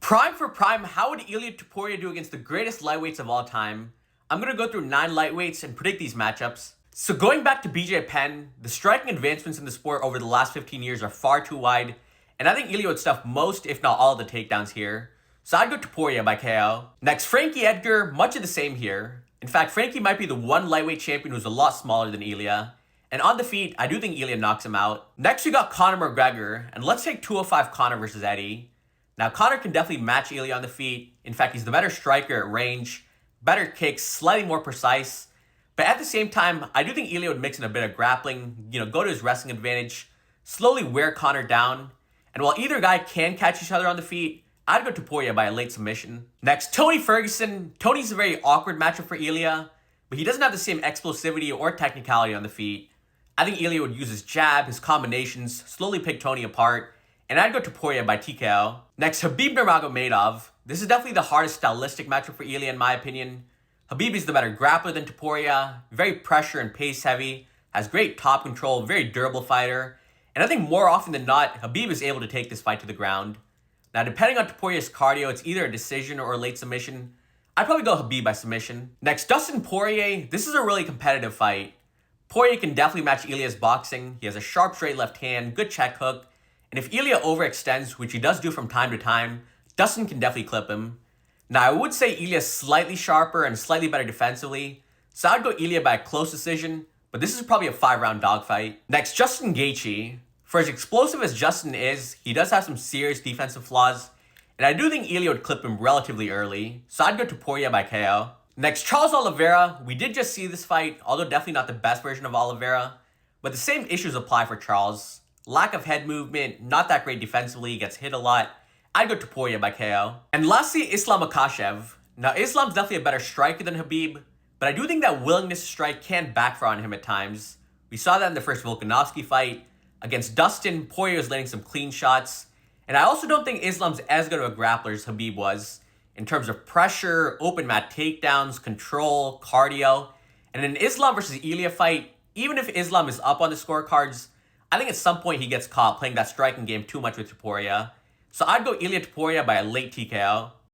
Prime for prime, how would Ilia Topuria do against the greatest lightweights of all time? I'm going to go through 9 lightweights and predict these matchups. So going back to BJ Penn, the striking advancements in the sport over the last 15 years are far too wide, and I think Ilia would stuff most, if not all, of the takedowns here. So I'd go Topuria by KO. Next, Frankie Edgar, much of the same here. In fact, Frankie might be the one lightweight champion who's a lot smaller than Ilia. And on the feet, I do think Ilia knocks him out. Next, we got Conor McGregor, and let's take 205 Conor versus Eddie. Now, Conor can definitely match Ilia on the feet. In fact, he's the better striker at range, better kicks, slightly more precise. But at the same time, I do think Ilia would mix in a bit of grappling, go to his wrestling advantage, slowly wear Conor down. And while either guy can catch each other on the feet, I'd go Topuria by a late submission. Next, Tony Ferguson. Tony's a very awkward matchup for Ilia, but he doesn't have the same explosivity or technicality on the feet. I think Ilia would use his jab, his combinations, slowly pick Tony apart, and I'd go Topuria by TKO. Next, Habib Nurmagomedov. This is definitely the hardest stylistic matchup for Ilia in my opinion. Habib is the better grappler than Topuria, very pressure and pace heavy, has great top control, very durable fighter, and I think more often than not, Habib is able to take this fight to the ground. Now, depending on Topuria's cardio, it's either a decision or a late submission. I'd probably go Habib by submission. Next, Dustin Poirier. This is a really competitive fight. Poirier can definitely match Ilia's boxing. He has a sharp straight left hand, good check hook, and if Ilia overextends, which he does do from time to time, Dustin can definitely clip him. Now, I would say Ilia's slightly sharper and slightly better defensively, so I'd go Ilia by a close decision, but this is probably a 5-round dogfight. Next, Justin Gaethje. For as explosive as Justin is, he does have some serious defensive flaws, and I do think Ilia would clip him relatively early, so I'd go Topuria by KO. Next, Charles Oliveira. We did just see this fight, although definitely not the best version of Oliveira, but the same issues apply for Charles. Lack of head movement, not that great defensively, gets hit a lot. I'd go Topuria by KO. And lastly, Islam Makhachev. Now, Islam's definitely a better striker than Habib, but I do think that willingness to strike can backfire on him at times. We saw that in the first Volkanovski fight. Against Dustin, Poirier was landing some clean shots. And I also don't think Islam's as good of a grappler as Habib was, in terms of pressure, open mat takedowns, control, cardio. And in an Islam versus Ilia fight, even if Islam is up on the scorecards, I think at some point he gets caught playing that striking game too much with Topuria. So I'd go Ilia Topuria by a late TKO.